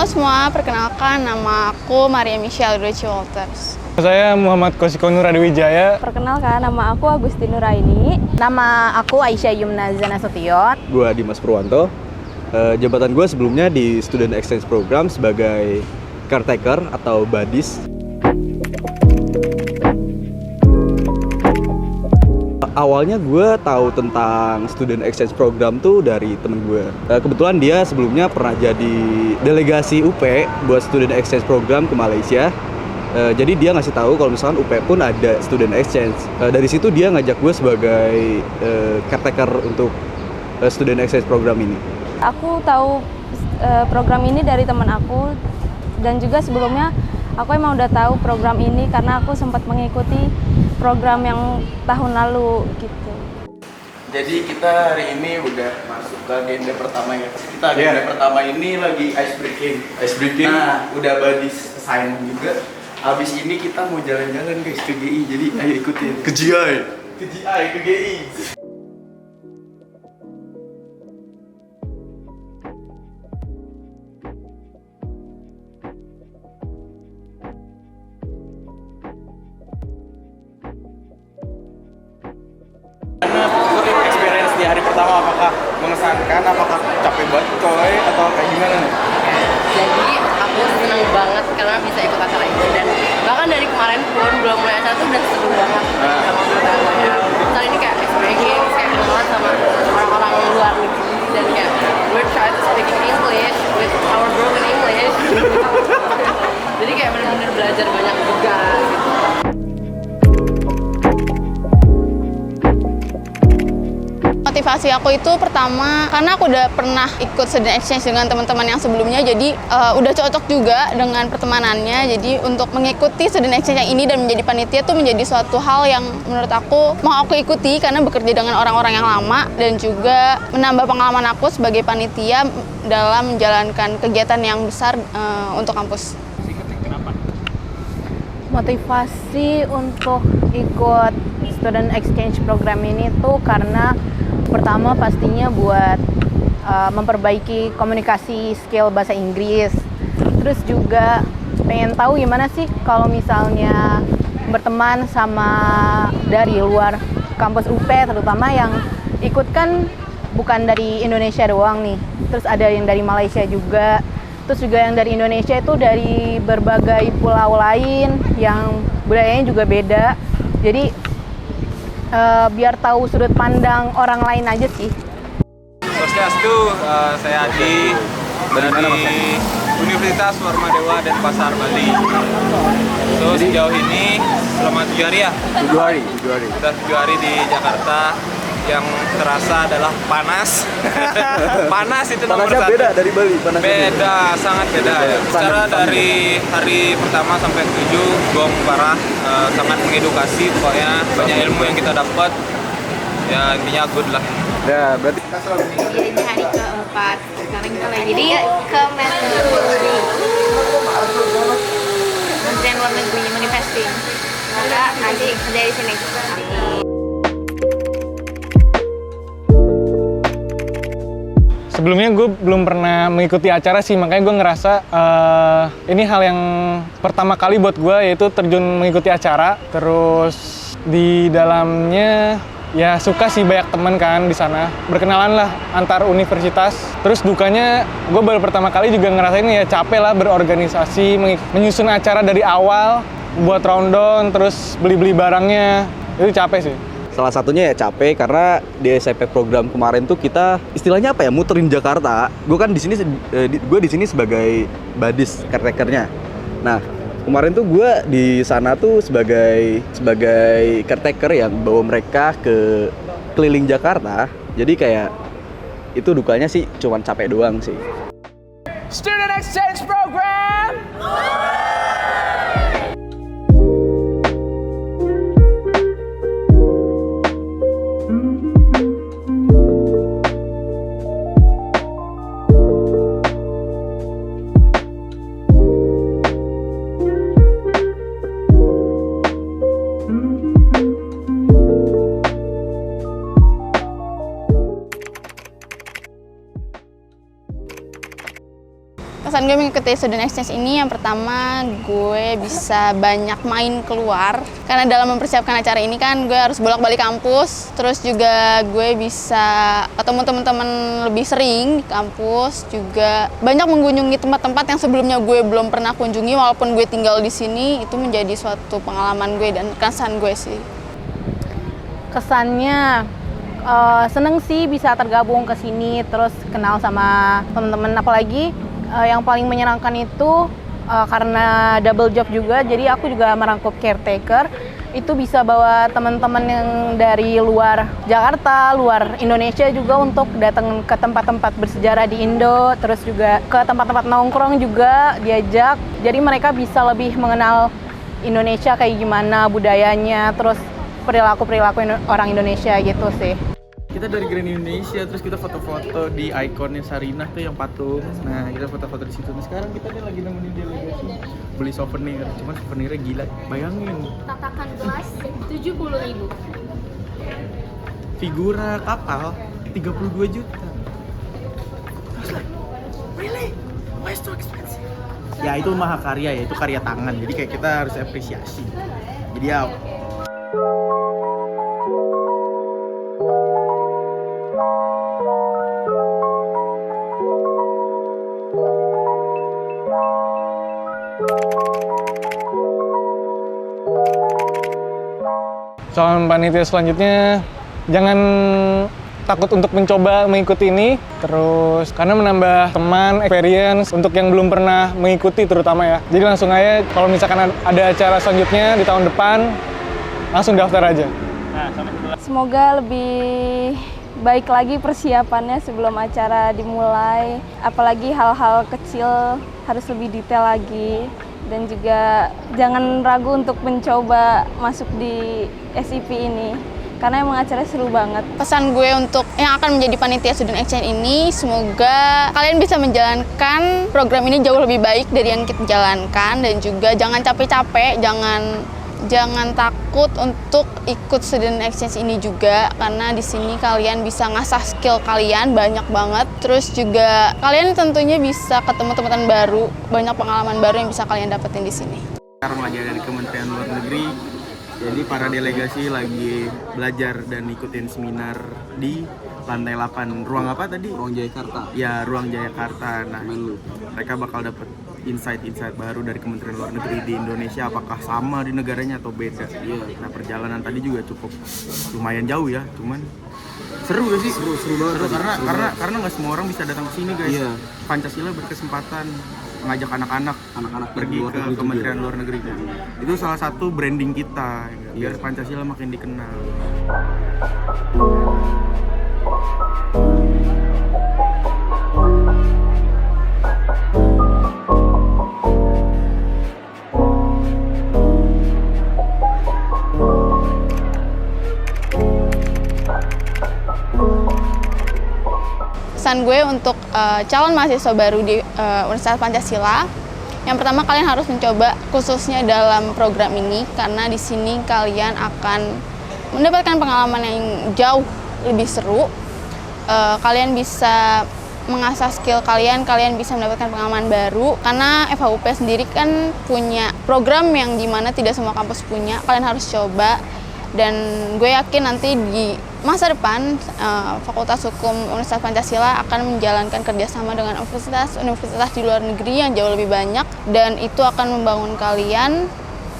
Halo semua, perkenalkan nama aku Maria Michelle Ruci Walters. Saya Muhammad Kosiko Nuradiwijaya. Perkenalkan, nama aku Agusti Nuraini. Nama aku Aisyah Yumnaza Nasution. Gue Dimas Purwanto. Jabatan gue sebelumnya di Student Exchange Program sebagai caretaker atau badis. Awalnya gue tahu tentang Student Exchange Program tuh dari temen gue. Kebetulan dia sebelumnya pernah jadi delegasi UP buat Student Exchange Program ke Malaysia. Jadi dia ngasih tahu kalau misalkan UP pun ada Student Exchange. Dari situ dia ngajak gue sebagai caretaker untuk Student Exchange Program ini. Aku tahu program ini dari teman aku, dan juga sebelumnya aku emang udah tahu program ini karena aku sempat mengikuti program yang tahun lalu gitu. Jadi kita hari ini udah masuk ke agenda pertama ya. Kita agenda pertama ini lagi ice breaking. Nah, udah badis assignment juga. Habis ini kita mau jalan-jalan guys ke GI. Jadi ayo ikutin. Ke GI. Ke GI, ke GI. Experience di hari pertama apakah mengesankan, apakah capek banget coy atau kayak gimana nih? Jadi aku seneng banget karena bisa ikut acara ini, dan bahkan dari kemarin pun belum mulai acara tuh udah seru banget sama teman-temannya. Soalnya ini kayak experience, kayak kenalan sama orang-orang luar negeri, dan kayak we're trying to speak in English with our broken English. Jadi kayak benar-benar belajar banyak juga gitu. Motivasi aku itu pertama karena aku udah pernah ikut student exchange dengan teman-teman yang sebelumnya, jadi udah cocok juga dengan pertemanannya. Jadi untuk mengikuti student exchange yang ini dan menjadi panitia tuh menjadi suatu hal yang menurut aku mau aku ikuti karena bekerja dengan orang-orang yang lama dan juga menambah pengalaman aku sebagai panitia dalam menjalankan kegiatan yang besar untuk kampus. Motivasi untuk ikut student exchange program ini tuh karena pertama pastinya buat memperbaiki komunikasi skill bahasa Inggris. Terus juga pengen tahu gimana sih kalau misalnya berteman sama dari luar kampus UP, terutama yang ikut kan bukan dari Indonesia doang nih. Terus ada yang dari Malaysia juga. Terus juga yang dari Indonesia itu dari berbagai pulau lain yang budayanya juga beda. Jadi biar tahu sudut pandang orang lain aja sih. Swastiastu, saya Adi dari Universitas Warmadewa Denpasar, Bali. So sejauh ini selama 7 hari ya? 7 hari. Kita 7 hari di Jakarta. Yang terasa adalah panas. Panas itu nomor Panasnya satu. beda dari Bali. Beda, sangat beda ya. Secara dari hari pertama sampai 7 gong parah, sangat mengedukasi, pokoknya banyak ilmu yang kita dapat. Ya intinya good lah. Ya, berarti Ini hari keempat. Sekarang kita lagi di Kementerian Luar Negeri Manifesting. Semoga nanti kerja di sini. Sebelumnya gue belum pernah mengikuti acara sih, makanya gue ngerasa ini hal yang pertama kali buat gue, yaitu terjun mengikuti acara. Terus di dalamnya ya suka sih, banyak teman kan di sana, berkenalan lah antar universitas. Terus dukanya gue baru pertama kali juga ngerasain ya capek lah berorganisasi, menyusun acara dari awal, buat rundown, terus beli-beli barangnya, itu capek sih. salah satunya ya capek karena di SMP program kemarin tuh kita istilahnya apa ya, muterin Jakarta. Gue kan di sini sebagai badis caretakernya. Nah, kemarin tuh gue di sana tuh sebagai caretaker yang bawa mereka ke keliling Jakarta. Jadi kayak itu dukanya sih cuman capek doang sih. Student Exchange Program! Kesan gue mengikuti student exchange ini yang pertama gue bisa banyak main keluar karena dalam mempersiapkan acara ini kan gue harus bolak-balik kampus, terus juga gue bisa ketemu teman-teman lebih sering di kampus, juga banyak mengunjungi tempat-tempat yang sebelumnya gue belum pernah kunjungi walaupun gue tinggal di sini. Itu menjadi suatu pengalaman gue dan kesan gue sih. Kesannya seneng sih bisa tergabung ke sini, terus kenal sama teman-teman, apalagi yang paling menyenangkan itu karena double job juga, jadi aku juga merangkup caretaker. Itu bisa bawa teman-teman yang dari luar Jakarta, luar Indonesia juga untuk datang ke tempat-tempat bersejarah di Indo, terus juga ke tempat-tempat nongkrong juga diajak. Jadi mereka bisa lebih mengenal Indonesia kayak gimana budayanya, terus perilaku-perilaku orang Indonesia gitu sih. Kita dari Grand Indonesia, terus kita foto-foto di ikonnya Sarinah tuh yang patung. Nah, kita foto-foto di situ. Nah, sekarang kita nih lagi nemenin delegasi beli souvenir. Cuman souvenirnya gila, bayangin. Tatakan gelas 70.000. Figura kapal 32 juta. Really? Why so expensive? Ya itu mahakarya ya, itu karya tangan. Jadi kayak kita harus apresiasi. Jadi ya Calon panitia selanjutnya, jangan takut untuk mencoba mengikuti ini, terus karena menambah teman, experience untuk yang belum pernah mengikuti terutama ya. Jadi langsung aja kalau misalkan ada acara selanjutnya di tahun depan, langsung daftar aja. Semoga lebih baik lagi persiapannya sebelum acara dimulai, apalagi hal-hal kecil harus lebih detail lagi. Dan juga jangan ragu untuk mencoba masuk di SIP ini, karena emang acaranya seru banget. Pesan gue untuk yang akan menjadi panitia student exchange ini, semoga kalian bisa menjalankan program ini jauh lebih baik dari yang kita jalankan, dan juga jangan capek-capek, jangan takut untuk ikut student exchange ini juga, karena di sini kalian bisa ngasah skill kalian banyak banget. Terus juga kalian tentunya bisa ketemu teman-teman baru, banyak pengalaman baru yang bisa kalian dapetin di sini. sekarang lagi ada di Kementerian Luar Negeri. Jadi para delegasi lagi belajar dan ikutin seminar di lantai 8. Ruang apa tadi? Ruang Jayakarta. Ya, Ruang Jayakarta. Nah, mereka bakal dapat insight-insight baru dari Kementerian Luar Negeri di Indonesia, apakah sama di negaranya atau beda. Nah, perjalanan tadi juga cukup lumayan jauh ya, cuman seru gak sih? Seru banget. Karena nggak semua orang bisa datang ke sini, guys. Pancasila berkesempatan mengajak anak-anak pergi ke Kementerian Luar Negeri. Itu salah satu branding kita, biar Pancasila makin dikenal. Pesan gue untuk calon mahasiswa baru di Universitas Pancasila, yang pertama kalian harus mencoba khususnya dalam program ini, karena di sini kalian akan mendapatkan pengalaman yang jauh lebih seru. Kalian bisa mengasah skill kalian bisa mendapatkan pengalaman baru, karena FHUP sendiri kan punya program yang dimana tidak semua kampus punya. Kalian harus coba, dan gue yakin nanti di masa depan Fakultas Hukum Universitas Pancasila akan menjalankan kerjasama dengan universitas di luar negeri yang jauh lebih banyak, dan itu akan membangun kalian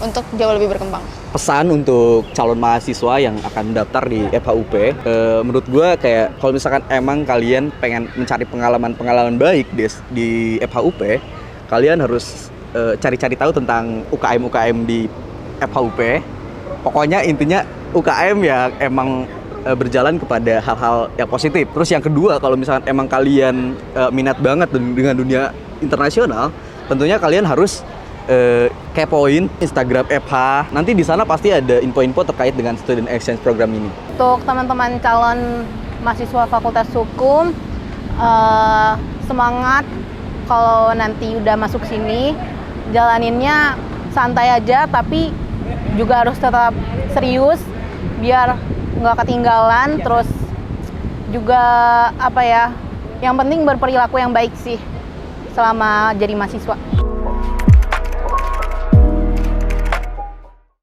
untuk jauh lebih berkembang. Pesan untuk calon mahasiswa yang akan daftar di FHUP, menurut gue kayak kalau misalkan emang kalian pengen mencari pengalaman baik di FHUP, kalian harus cari-cari tahu tentang UKM di FHUP. Pokoknya intinya UKM ya emang berjalan kepada hal-hal yang positif. Terus yang kedua, kalau misalkan emang kalian minat banget dengan dunia internasional, tentunya kalian harus kepoin Instagram FH. Nanti di sana pasti ada info-info terkait dengan student exchange program ini. Untuk teman-teman calon mahasiswa Fakultas Hukum, semangat kalau nanti udah masuk sini, jalaninnya santai aja, tapi juga harus tetap serius biar nggak ketinggalan. Terus juga yang penting berperilaku yang baik sih, selama jadi mahasiswa.